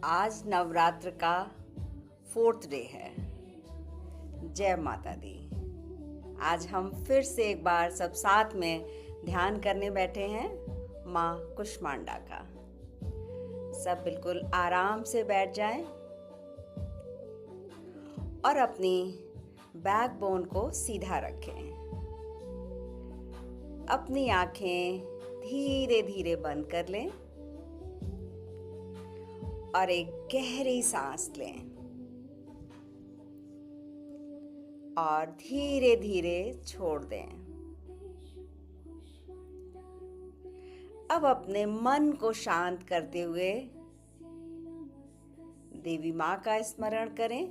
आज नवरात्र का 4th day है। जय माता दी। आज हम फिर से एक बार सब साथ में ध्यान करने बैठे हैं माँ कुष्मांडा का। सब बिल्कुल आराम से बैठ जाएं और अपनी बैकबोन को सीधा रखें। अपनी आंखें धीरे धीरे बंद कर लें और एक गहरी सांस लें और धीरे धीरे छोड़ दें। अब अपने मन को शांत करते हुए देवी माँ का स्मरण करें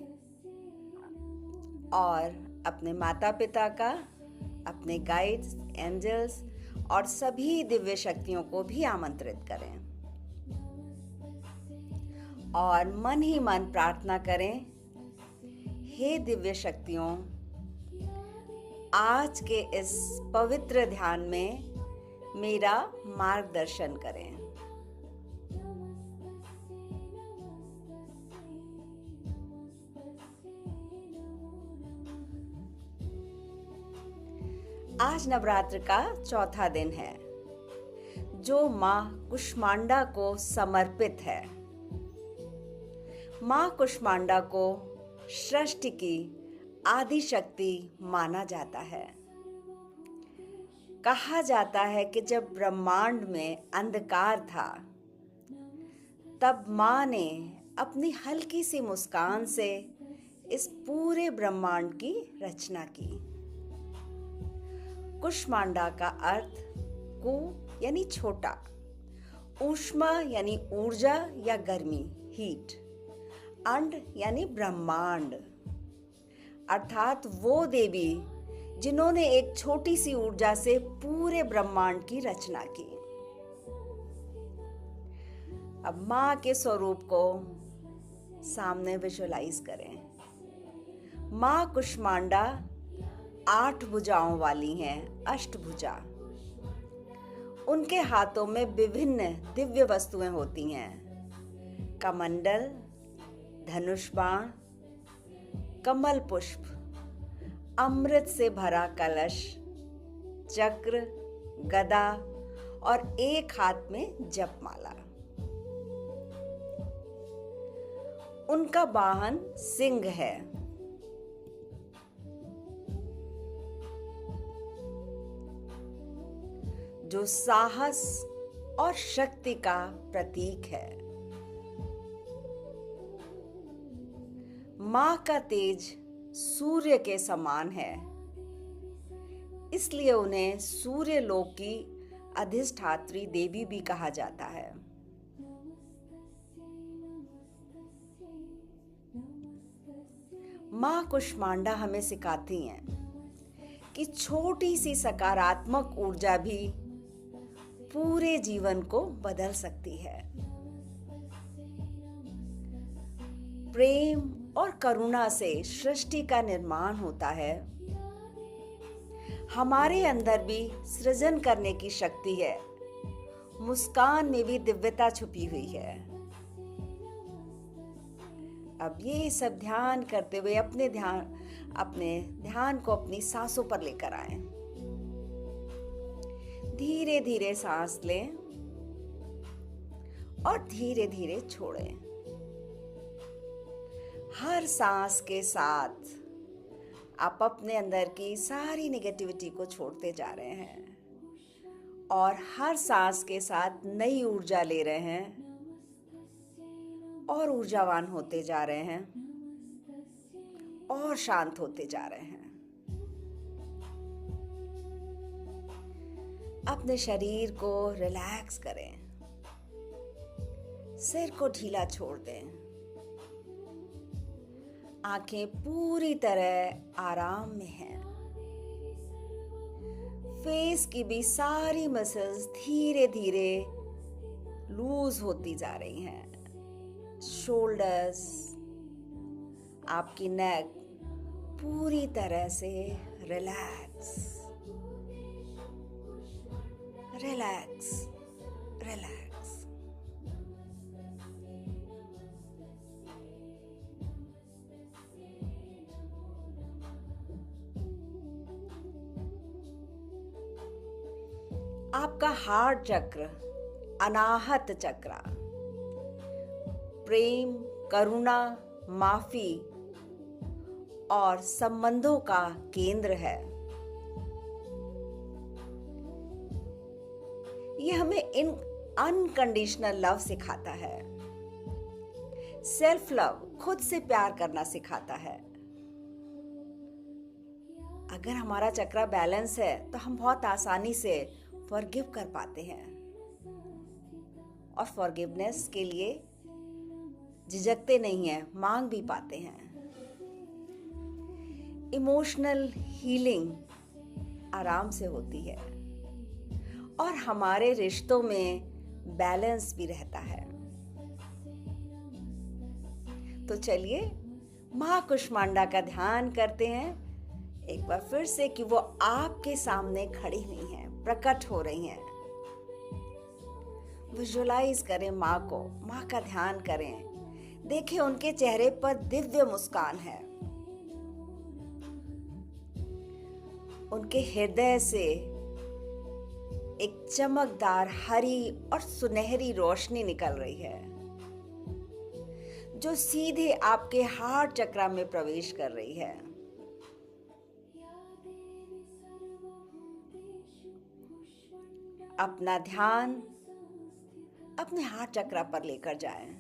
और अपने माता पिता का, अपने गाइड्स, एंजल्स और सभी दिव्य शक्तियों को भी आमंत्रित करें और मन ही मन प्रार्थना करें, हे दिव्य शक्तियों, आज के इस पवित्र ध्यान में मेरा मार्गदर्शन करें। आज नवरात्र का चौथा दिन है जो माँ कुष्मांडा को समर्पित है। माँ कुष्मांडा को सृष्टि की आदि शक्ति माना जाता है। कहा जाता है कि जब ब्रह्मांड में अंधकार था तब माँ ने अपनी हल्की सी मुस्कान से इस पूरे ब्रह्मांड की रचना की। कुष्मांडा का अर्थ कु यानी छोटा, ऊष्मा यानी ऊर्जा या गर्मी, हीट, अंड यानी ब्रह्मांड, अर्थात वो देवी जिन्होंने एक छोटी सी ऊर्जा से पूरे ब्रह्मांड की रचना की। अब माँ के स्वरूप को सामने विजुअलाइज करें। माँ कुष्मांडा 8 भुजाओं वाली हैं, अष्टभुजा। उनके हाथों में विभिन्न दिव्य वस्तुएं होती हैं, कमंडल, धनुष बाण, कमल पुष्प, अमृत से भरा कलश, चक्र, गदा और एक हाथ में जपमाला। उनका वाहन सिंह है। जो साहस और शक्ति का प्रतीक है। माँ का तेज सूर्य के समान है, इसलिए उन्हें सूर्य लोक की अधिष्ठात्री देवी भी कहा जाता है। माँ कुष्मांडा हमें सिखाती हैं कि छोटी सी सकारात्मक ऊर्जा भी पूरे जीवन को बदल सकती है। प्रेम और करुणा से सृष्टि का निर्माण होता है। हमारे अंदर भी सृजन करने की शक्ति है। मुस्कान में भी दिव्यता छुपी हुई है। अब ये सब ध्यान करते हुए अपने ध्यान को अपनी सांसों पर लेकर आए। धीरे धीरे सांस लें और धीरे धीरे छोड़ें। हर सांस के साथ आप अपने अंदर की सारी नेगेटिविटी को छोड़ते जा रहे हैं और हर सांस के साथ नई ऊर्जा ले रहे हैं और ऊर्जावान होते जा रहे हैं और शांत होते जा रहे हैं। अपने शरीर को रिलैक्स करें, सिर को ढीला छोड़ दें, आंखें पूरी तरह आराम में हैं। फेस की भी सारी मसल्स धीरे धीरे लूज होती जा रही हैं। शोल्डर्स, आपकी नेक पूरी तरह से रिलैक्स, रिलैक्स, रिलैक्स। आपका हार्ट चक्र अनाहत चक्र प्रेम, करुणा, माफी और संबंधों का केंद्र है। ये हमें इन अनकंडीशनल लव सिखाता है। सेल्फ लव, खुद से प्यार करना सिखाता है। अगर हमारा चक्र बैलेंस है तो हम बहुत आसानी से फॉरगिव कर पाते हैं और फॉरगिवनेस के लिए झिझकते नहीं हैं, मांग भी पाते हैं। इमोशनल हीलिंग आराम से होती है और हमारे रिश्तों में बैलेंस भी रहता है। तो चलिए माँ कुष्मांडा का ध्यान करते हैं एक बार फिर से कि वो आपके सामने खड़ी हुई हैं, प्रकट हो रही हैं। विजुअलाइज करें माँ को, माँ का ध्यान करें, देखें उनके चेहरे पर दिव्य मुस्कान है। उनके हृदय से एक चमकदार हरी और सुनहरी रोशनी निकल रही है जो सीधे आपके हार्ट चक्र में प्रवेश कर रही है। अपना ध्यान अपने हार्ट चक्र पर लेकर जाएं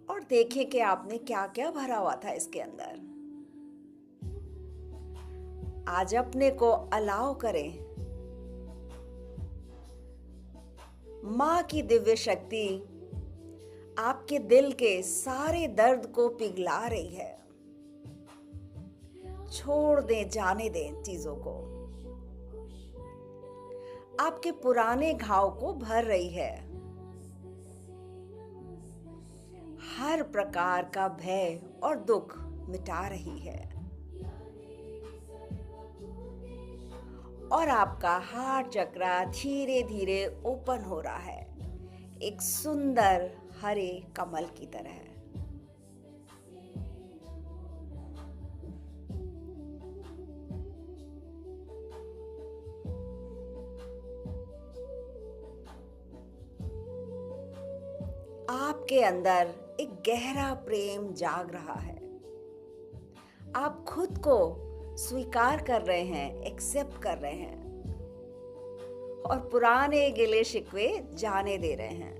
और देखें कि आपने क्या क्या भरा हुआ था इसके अंदर। आज अपने को अलाउ करें। माँ की दिव्य शक्ति आपके दिल के सारे दर्द को पिघला रही है। छोड़ दें, जाने दें चीजों को। आपके पुराने घाव को भर रही है। हर प्रकार का भय और दुख मिटा रही है और आपका हार्ट चक्र धीरे धीरे ओपन हो रहा है, एक सुंदर हरे कमल की तरह। आपके अंदर एक गहरा प्रेम जाग रहा है। आप खुद को स्वीकार कर रहे हैं, एक्सेप्ट कर रहे हैं और पुराने गिले शिकवे जाने दे रहे हैं।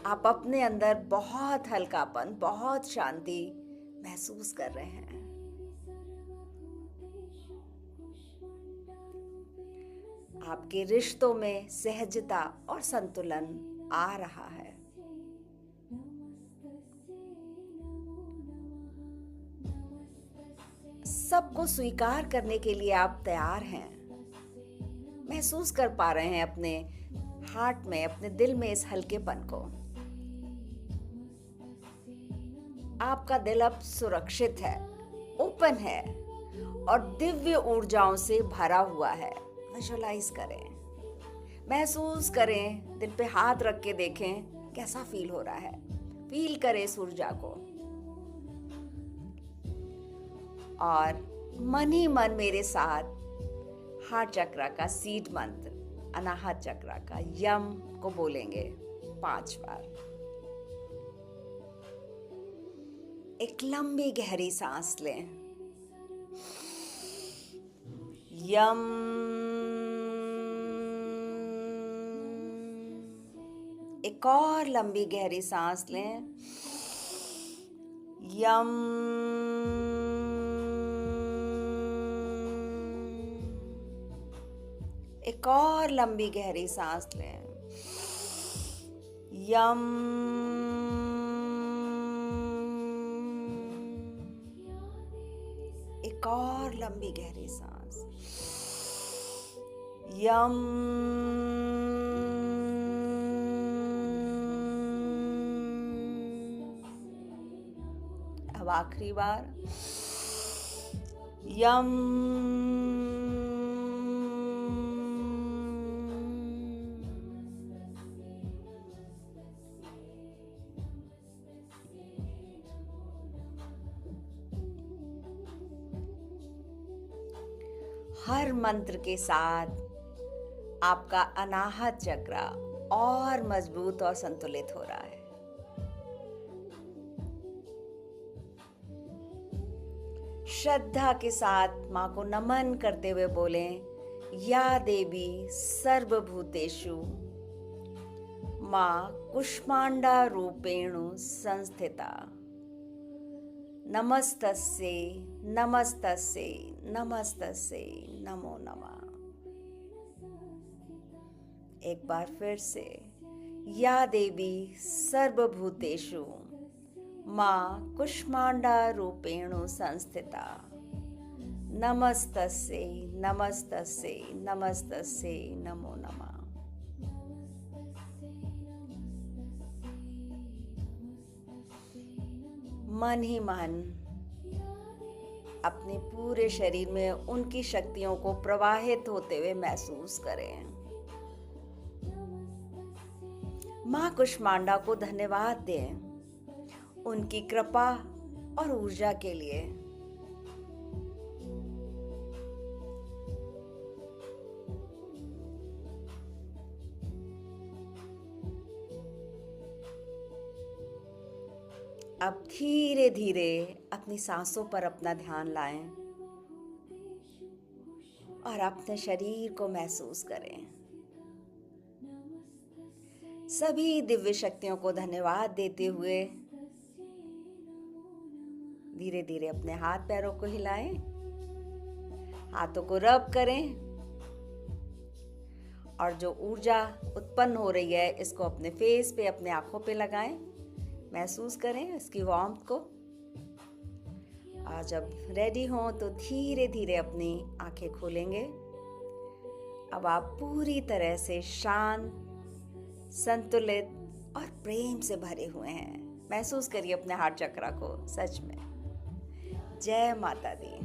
आप अपने अंदर बहुत हल्कापन, बहुत शांति महसूस कर रहे हैं। आपके रिश्तों में सहजता और संतुलन आ रहा है। सबको स्वीकार करने के लिए आप तैयार हैं। महसूस कर पा रहे हैं अपने हार्ट में, अपने दिल में इस हल्केपन को। आपका दिल अब सुरक्षित है, ओपन है और दिव्य ऊर्जाओं से भरा हुआ है। विजुअलाइज करें, महसूस करें, दिल पे हाथ रख के देखें कैसा फील हो रहा है। फील करें इस ऊर्जा को और मन ही मन मेरे साथ हार्ट चक्र का सीड मंत्र अनाहत चक्र का यम को बोलेंगे 5 बार। एक लंबी गहरी सांस लें। यम। एक और लंबी गहरी सांस लें। यम। एक और लंबी गहरी सांस लें। यम। एक और लंबी गहरी सांस। यम। अब आखिरी बार। यम। हर मंत्र के साथ आपका अनाहत चक्र और मजबूत और संतुलित हो रहा है। श्रद्धा के साथ माँ को नमन करते हुए बोलें, या देवी सर्वभूतेषु माँ कुष्मांडा रूपेणु संस्थिता, नमस्तस्यै नमस्तस्यै नमस्तस्यै नमो नमः। एक बार फिर से, या देवी सर्वभूतेषु माँ कुष्मांडा रूपेणु संस्थिता, नमस्तस्यै नमस्तस्यै नमस्तस्यै नमो नमः। मन ही मन अपने पूरे शरीर में उनकी शक्तियों को प्रवाहित होते हुए महसूस करें। माँ कुष्मांडा को धन्यवाद दें उनकी कृपा और ऊर्जा के लिए। अब धीरे धीरे अपनी सांसों पर अपना ध्यान लाएं और अपने शरीर को महसूस करें। सभी दिव्य शक्तियों को धन्यवाद देते हुए धीरे धीरे अपने हाथ पैरों को हिलाएं, हाथों को रब करें और जो ऊर्जा उत्पन्न हो रही है इसको अपने फेस पे, अपने आंखों पे लगाएं, महसूस करें इसकी वार्मथ को। और जब रेडी हों तो धीरे धीरे अपनी आंखें खोलेंगे। अब आप पूरी तरह से शांत, संतुलित और प्रेम से भरे हुए हैं। महसूस करिए अपने हार्ट चक्र को। सच में जय माता दी।